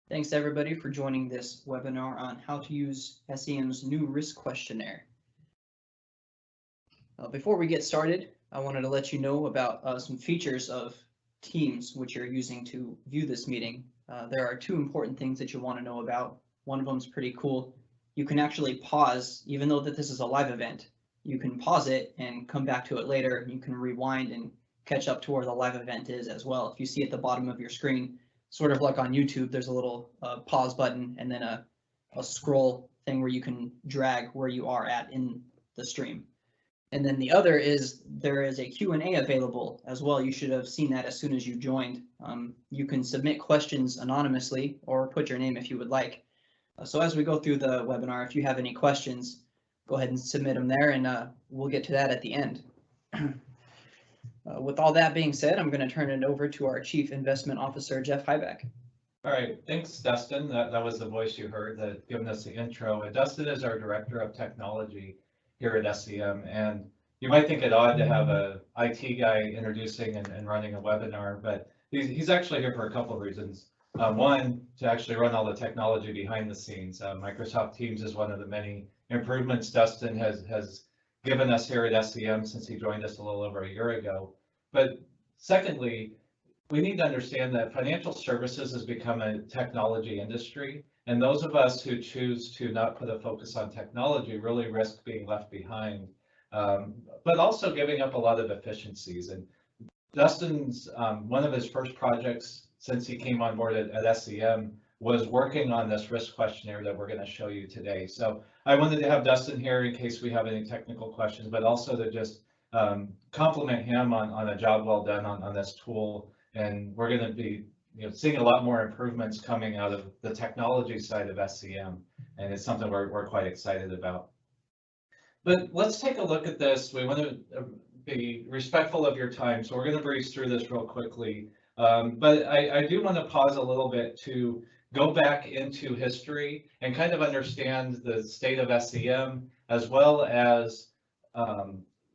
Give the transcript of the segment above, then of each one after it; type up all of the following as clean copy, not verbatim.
Thanks everybody for joining this webinar on how to use SEM's new risk questionnaire. Before we get started, I wanted to let you know about some features of Teams which you're using to view this meeting. There are two important things that you want to know about. One of them is pretty cool. You can actually pause, even though that this is a live event, you can pause it and come back to it later. You can rewind and catch up to where the live event is as well. If you see at the bottom of your screen, sort of like on YouTube, there's a little pause button and then a scroll thing where you can drag where you are at in the stream. And then the other is there is a Q&A available as well. You should have seen that as soon as you joined. You can submit questions anonymously or put your name if you would like. So as we go through the webinar, if you have any questions, go ahead and submit them there and we'll get to that at the end. With all that being said, I'm going to turn it over to our Chief Investment Officer, Jeff Hybeck. All right, thanks, Dustin. That was the voice you heard that giving us the intro. And Dustin is our Director of Technology here at SEM. And you might think it odd to have a IT guy introducing and running a webinar, but he's actually here for a couple of reasons. One, to actually run all the technology behind the scenes. Microsoft Teams is one of the many improvements Dustin has given us here at SEM since he joined us a little over a year ago. But secondly, we need to understand that financial services has become a technology industry, and those of us who choose to not put a focus on technology really risk being left behind, but also giving up a lot of efficiencies. And Dustin's one of his first projects since he came on board at SEM was working on this risk questionnaire that we're going to show you today. So I wanted to have Dustin here in case we have any technical questions, but also to just compliment him on a job well done on this tool. And we're going to be seeing a lot more improvements coming out of the technology side of SEM, and it's something we're quite excited about. But let's take a look at this. We want to be respectful of your time, so we're going to breeze through this real quickly. But I do want to pause a little bit to go back into history and kind of understand the state of SEM, as well as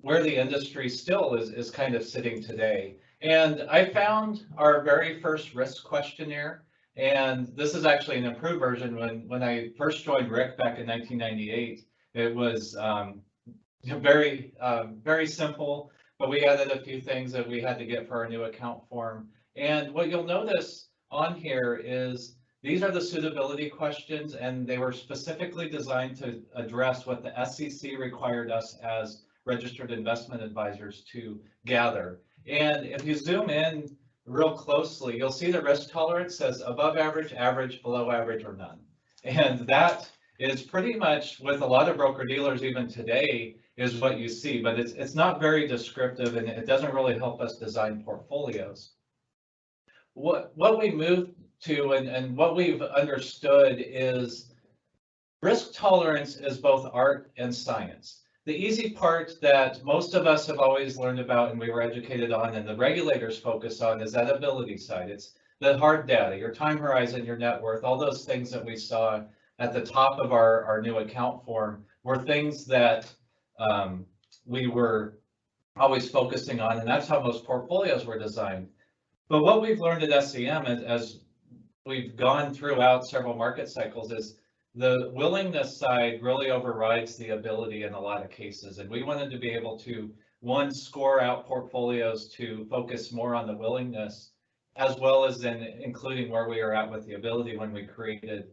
where the industry still is kind of sitting today. And I found our very first risk questionnaire, and this is actually an improved version. When I first joined Rick back in 1998, it was very simple, but we added a few things that we had to get for our new account form. And what you'll notice on here is these are the suitability questions, and they were specifically designed to address what the SEC required us as registered investment advisors to gather. And if you zoom in real closely, you'll see the risk tolerance says above average, average, below average, or none. And that is pretty much, with a lot of broker dealers even today, is what you see, but it's not very descriptive, and it doesn't really help us design portfolios. What we moved to and what we've understood is risk tolerance is both art and science. The easy part that most of us have always learned about and we were educated on and the regulators focus on is that ability side. It's the hard data, your time horizon, your net worth, all those things that we saw at the top of our new account form were things that we were always focusing on, and that's how most portfolios were designed. But what we've learned at SEM as we've gone throughout several market cycles is the willingness side really overrides the ability in a lot of cases. And we wanted to be able to, one, score out portfolios to focus more on the willingness, as well as then including where we are at with the ability when we created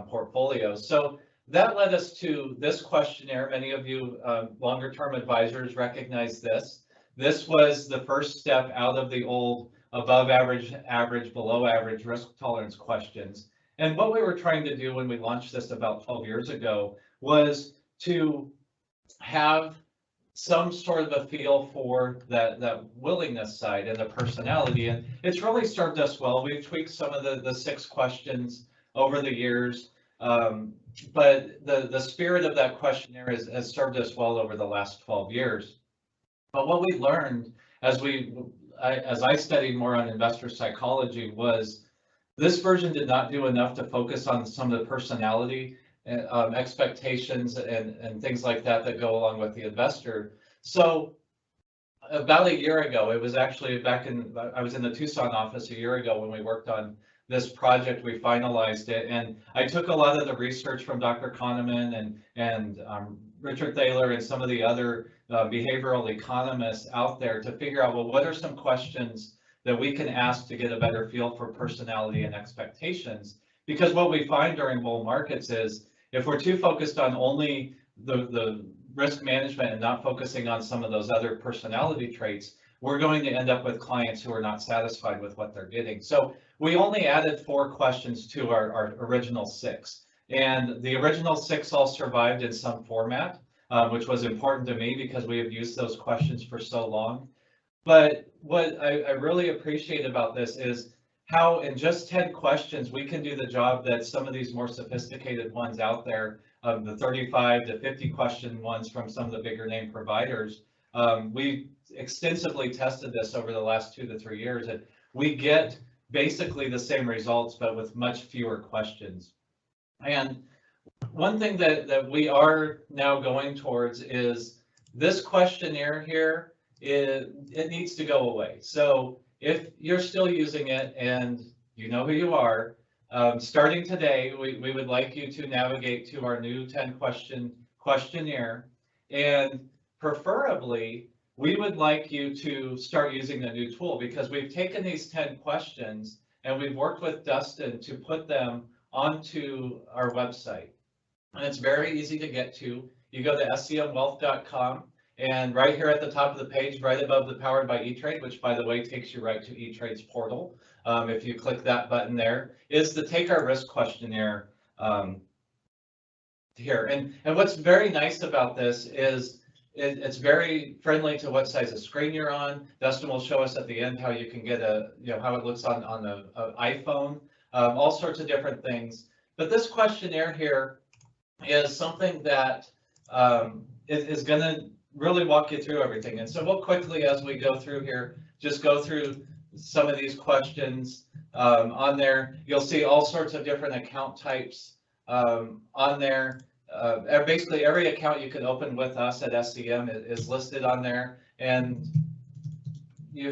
portfolios. So that led us to this questionnaire. Many of you longer term advisors recognize this. This was the first step out of the old above average, average, below average risk tolerance questions. And what we were trying to do when we launched this about 12 years ago was to have some sort of a feel for that willingness side and the personality. And it's really served us well. We've tweaked some of the 6 questions over the years, but the spirit of that questionnaire has served us well over the last 12 years. But what we learned as I studied more on investor psychology was this version did not do enough to focus on some of the personality expectations and things like that go along with the investor. So about a year ago, it was actually I was in the Tucson office a year ago when we worked on this project, we finalized it. And I took a lot of the research from Dr. Kahneman and Richard Thaler and some of the other behavioral economists out there to figure out, well, what are some questions that we can ask to get a better feel for personality and expectations? Because what we find during bull markets is if we're too focused on only the risk management and not focusing on some of those other personality traits, we're going to end up with clients who are not satisfied with what they're getting. So we only added 4 questions to our original 6. And the original 6 all survived in some format, which was important to me because we have used those questions for so long. But what I really appreciate about this is how in just 10 questions, we can do the job that some of these more sophisticated ones out there, the 35 to 50 question ones from some of the bigger name providers. We extensively tested this over the last 2 to 3 years, and we get basically the same results, but with much fewer questions. And one thing that we are now going towards is this questionnaire here, it needs to go away. So if you're still using it and you know who you are, starting today, we would like you to navigate to our new 10 question questionnaire, and preferably we would like you to start using the new tool because we've taken these 10 questions and we've worked with Dustin to put them onto our website. And it's very easy to get to. You go to semwealth.com, and right here at the top of the page, right above the Powered by E-Trade, which by the way takes you right to E-Trade's portal, if you click that button there, is the Take Our Risk questionnaire here. And what's very nice about this is it's very friendly to what size of screen you're on. Dustin will show us at the end how you can get how it looks on the iPhone, all sorts of different things. But this questionnaire here is something that is going to really walk you through everything. And so we'll quickly, as we go through here, just go through some of these questions on there. You'll see all sorts of different account types on there. Basically every account you can open with us at SEM is listed on there, and you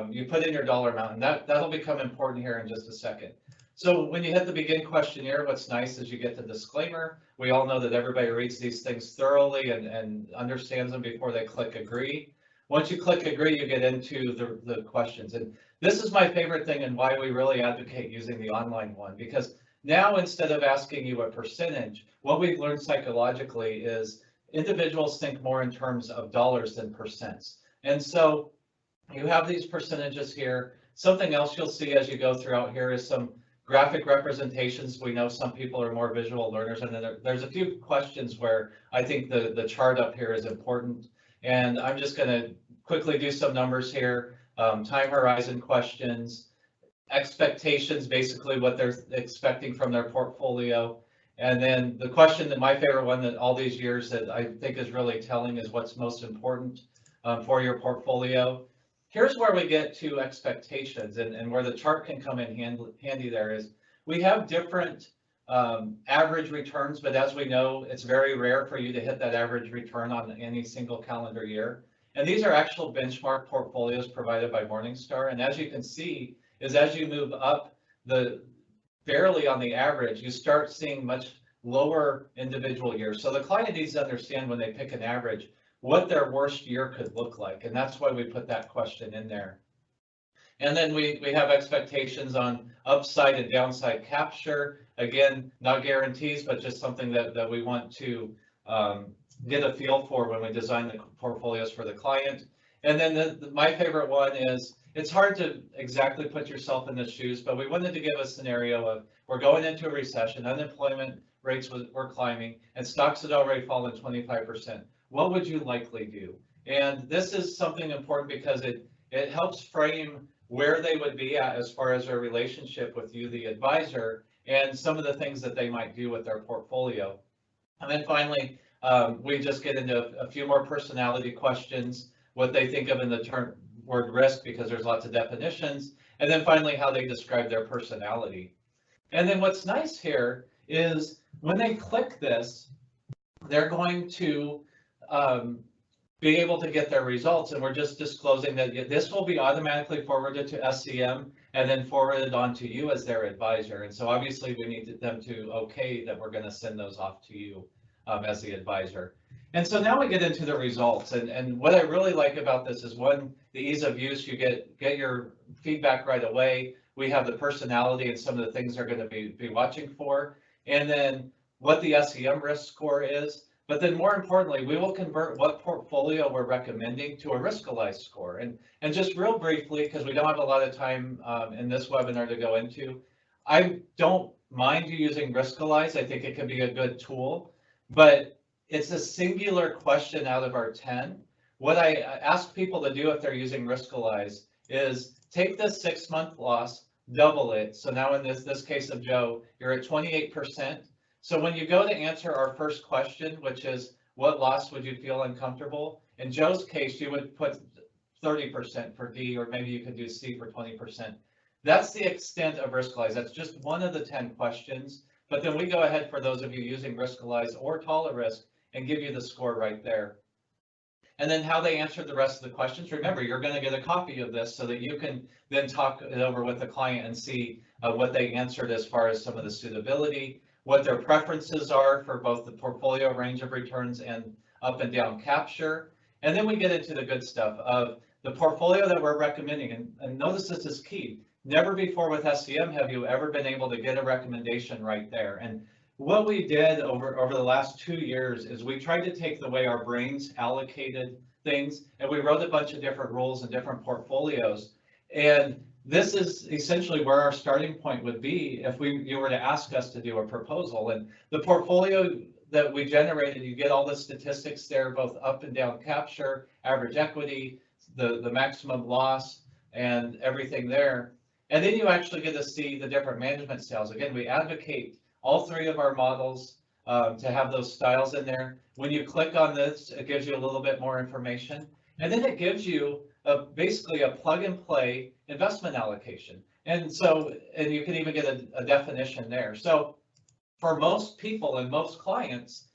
you put in your dollar amount, and that'll become important here in just a second. So when you hit the begin questionnaire, what's nice is you get the disclaimer. We all know that everybody reads these things thoroughly and understands them before they click agree. Once you click agree, you get into the questions. And this is my favorite thing and why we really advocate using the online one, because now instead of asking you a percentage, what we've learned psychologically is individuals think more in terms of dollars than percents. And so you have these percentages here. Something else you'll see as you go throughout here is some graphic representations. We know some people are more visual learners, and then there's a few questions where I think the chart up here is important. And I'm just going to quickly do some numbers here. Time horizon questions, expectations, basically what they're expecting from their portfolio. And then the question that my favorite one that all these years that I think is really telling is what's most important for your portfolio. Here's where we get to expectations and where the chart can come in handy there is we have different average returns, but as we know, it's very rare for you to hit that average return on any single calendar year. And these are actual benchmark portfolios provided by Morningstar. And as you can see, is as you move up barely on the average, you start seeing much lower individual years. So the client needs to understand when they pick an average, what their worst year could look like. And that's why we put that question in there. And then we have expectations on upside and downside capture. Again, not guarantees, but just something that we want to get a feel for when we design the portfolios for the client. And then my favorite one is, it's hard to exactly put yourself in the shoes, but we wanted to give a scenario of we're going into a recession, unemployment rates were climbing, and stocks had already fallen 25%. What would you likely do? And this is something important because it helps frame where they would be at as far as their relationship with you, the advisor, and some of the things that they might do with their portfolio. And then finally, we just get into a few more personality questions, what they think of in the term word risk, because there's lots of definitions, and then finally how they describe their personality. And then what's nice here is when they click this, they're going to be able to get their results, and we're just disclosing that this will be automatically forwarded to SEM, and then forward it on to you as their advisor. And so obviously we need them to okay that we're going to send those off to you as the advisor. And so now we get into the results. And what I really like about this is, one, the ease of use. You get your feedback right away. We have the personality and some of the things they're going to be watching for. And then what the SEM risk score is. But then more importantly, we will convert what portfolio we're recommending to a riskalyze score. And just real briefly, because we don't have a lot of time in this webinar to go into, I don't mind you using riskalyze. I think it can be a good tool, but it's a singular question out of our 10. What I ask people to do if they're using riskalyze is take this 6-month loss, double it. So now in this case of Joe, you're at 28%. So when you go to answer our first question, which is what loss would you feel uncomfortable? In Joe's case, you would put 30% for D, or maybe you could do C for 20%. That's the extent of riskalyze. That's just one of the 10 questions. But then we go ahead, for those of you using riskalyze or Risk, and give you the score right there. And then how they answered the rest of the questions. Remember, you're going to get a copy of this so that you can then talk it over with the client and see what they answered as far as some of the suitability, what their preferences are for both the portfolio range of returns and up and down capture. And then we get into the good stuff of the portfolio that we're recommending. And notice this is key. Never before with SEM have you ever been able to get a recommendation right there. And what we did over the last 2 years is we tried to take the way our brains allocated things, and we wrote a bunch of different rules and different portfolios. And this is essentially where our starting point would be if you were to ask us to do a proposal. And the portfolio that we generated, you get all the statistics there, both up and down capture, average equity, the maximum loss, and everything there. And then you actually get to see the different management styles. Again, we advocate all 3 of our models to have those styles in there. When you click on this, it gives you a little bit more information. And then it gives you basically a plug and play investment allocation. And so, and you can even get a definition there. So for most people and most clients,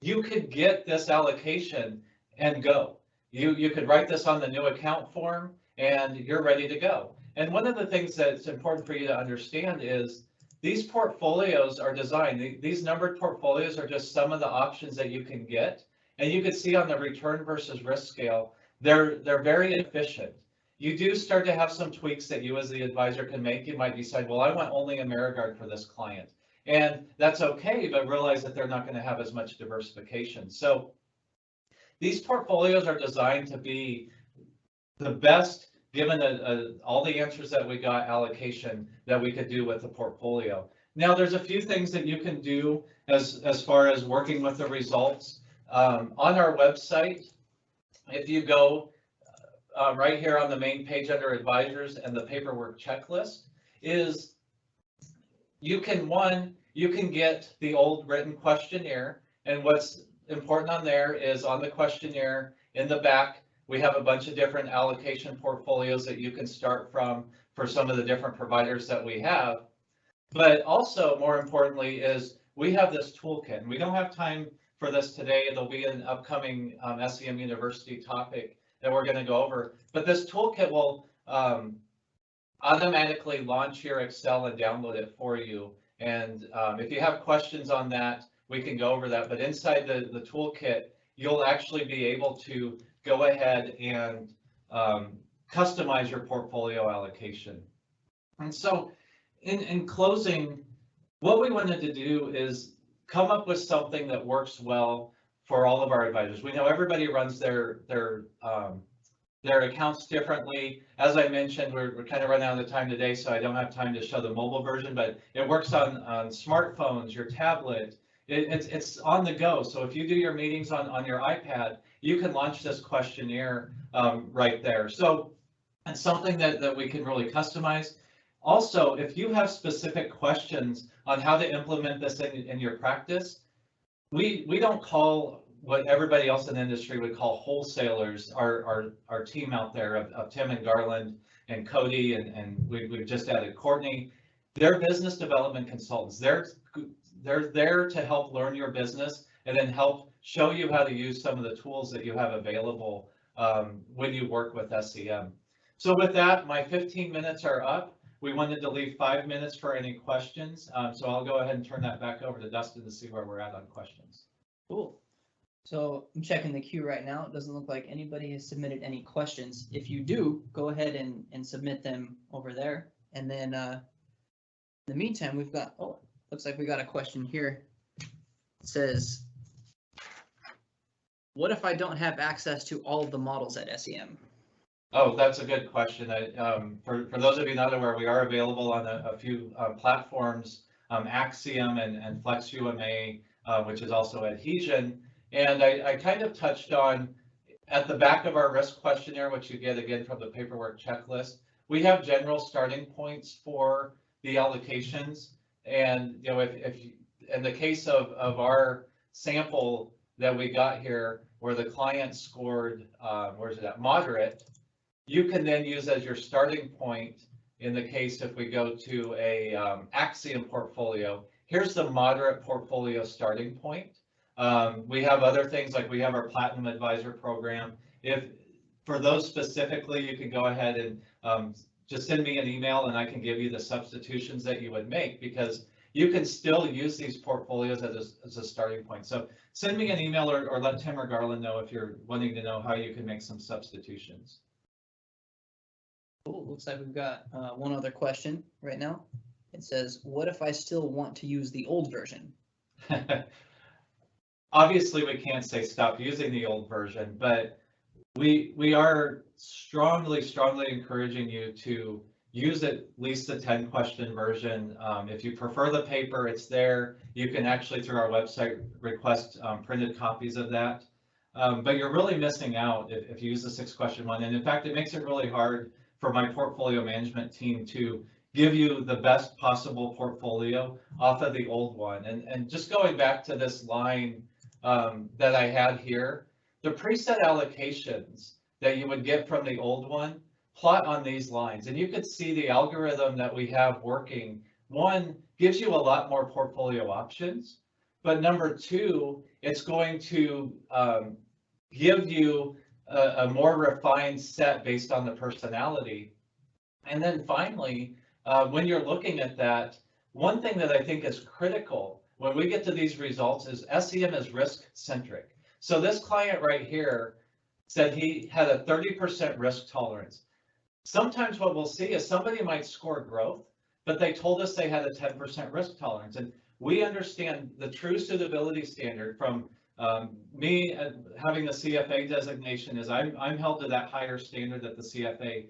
you could get this allocation and go. You could write this on the new account form and you're ready to go. And one of the things that's important for you to understand is these portfolios are designed, these numbered portfolios are just some of the options that you can get. And you can see on the return versus risk scale, they're very efficient. You do start to have some tweaks that you as the advisor can make. You might decide, well, I want only AmeriGuard for this client. And that's okay, but realize that they're not going to have as much diversification. So these portfolios are designed to be the best, given all the answers that we got, allocation that we could do with the portfolio. Now, there's a few things that you can do as far as working with the results. On our website, if you go right here on the main page under advisors and the paperwork checklist, is you can get the old written questionnaire. And what's important on there is on the questionnaire in the back, we have a bunch of different allocation portfolios that you can start from for some of the different providers that we have. But also, more importantly, is we have this toolkit. And we don't have time for this today. It'll be an upcoming SEM University topic that we're going to go over. But this toolkit will automatically launch your Excel and download it for you. And if you have questions on that, we can go over that. But inside the toolkit, you'll actually be able to go ahead and customize your portfolio allocation. And so in closing, what we wanted to do is come up with something that works well for all of our advisors. We know everybody runs their accounts differently. As I mentioned, we're kind of running out of time today, so I don't have time to show the mobile version, but it works on smartphones, your tablet. It's on the go. So if you do your meetings on your iPad, you can launch this questionnaire right there. So it's something that we can really customize. Also, if you have specific questions on how to implement this in your practice, we don't call what everybody else in the industry would call wholesalers, our team out there of Tim and Garland and Cody, and we've just added Courtney. They're business development consultants. They're there to help learn your business and then help show you how to use some of the tools that you have available when you work with SEM. So with that, my 15 minutes are up. we wanted to leave 5 minutes for any questions. So I'll go ahead and turn that back over to Dustin to see where we're at on questions. Cool. So I'm checking the queue right now. It doesn't look like anybody has submitted any questions. If you do, go ahead and submit them over there. And then in the meantime, we've got, oh, looks like we got a question here. It says, what if I don't have access to all of the models at SEM? Oh, that's a good question. For those of you not aware, we are available on a few platforms, Axiom and FlexUMA, which is also Adhesion. And I kind of touched on at the back of our risk questionnaire, which you get again from the paperwork checklist, we have general starting points for the allocations. And you know, if in the case of our sample that we got here, where the client scored, where's it at, moderate, you can then use as your starting point in the case if we go to a Axiom portfolio. Here's the moderate portfolio starting point. We have other things like we have our Platinum Advisor program. If for those specifically, you can go ahead and just send me an email and I can give you the substitutions that you would make, because you can still use these portfolios as a starting point. So send me an email or let Tim or Garland know if you're wanting to know how you can make some substitutions. Cool. Looks like we've got one other question right now. It says, what if I still want to use the old version? Obviously, we can't say stop using the old version, but we are strongly encouraging you to use at least the 10 question version. If you prefer the paper, it's there. You can actually, through our website, request printed copies of that. But you're really missing out if you use the 6 question one. And in fact, it makes it really hard for my portfolio management team to give you the best possible portfolio off of the old one. And just going back to this line that I had here, the preset allocations that you would get from the old one, plot on these lines. And you could see the algorithm that we have working. One, gives you a lot more portfolio options. But number two, it's going to give you a more refined set based on the personality. And then finally, when you're looking at that, one thing that I think is critical when we get to these results is SEM is risk centric. So this client right here said he had a 30% risk tolerance. Sometimes what we'll see is somebody might score growth, but they told us they had a 10% risk tolerance. And we understand the true suitability standard from me having the CFA designation is I'm held to that higher standard that the CFA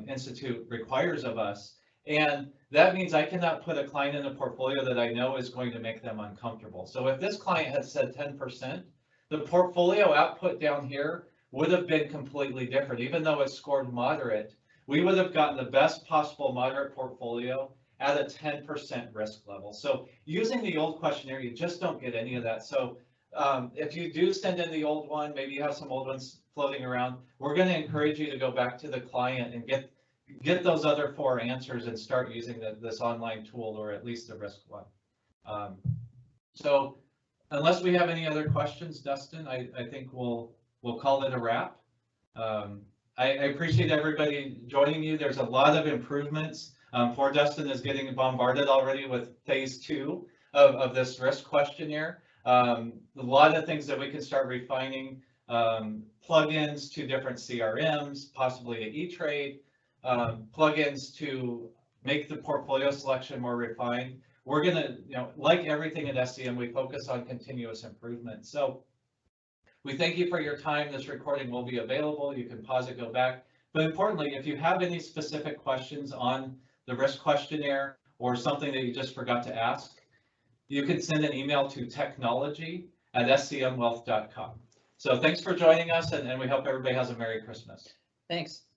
Institute requires of us. And that means I cannot put a client in a portfolio that I know is going to make them uncomfortable. So if this client had said 10%, the portfolio output down here would have been completely different. Even though it scored moderate, we would have gotten the best possible moderate portfolio at a 10% risk level. So using the old questionnaire, you just don't get any of that. So if you do send in the old one, maybe you have some old ones floating around, we're going to encourage you to go back to the client and get those other 4 answers and start using this online tool, or at least the risk one. So unless we have any other questions, Dustin, I think we'll call it a wrap. I appreciate everybody joining you. There's a lot of improvements. Poor Dustin is getting bombarded already with phase 2 of this risk questionnaire. A lot of things that we can start refining, plugins to different CRMs, possibly at E-Trade, plugins to make the portfolio selection more refined. We're going to, like everything at SEM, we focus on continuous improvement. So we thank you for your time. This recording will be available. You can pause it, go back. But importantly, if you have any specific questions on the risk questionnaire or something that you just forgot to ask, you can send an email to technology@semwealth.com. So thanks for joining us, and we hope everybody has a Merry Christmas. Thanks.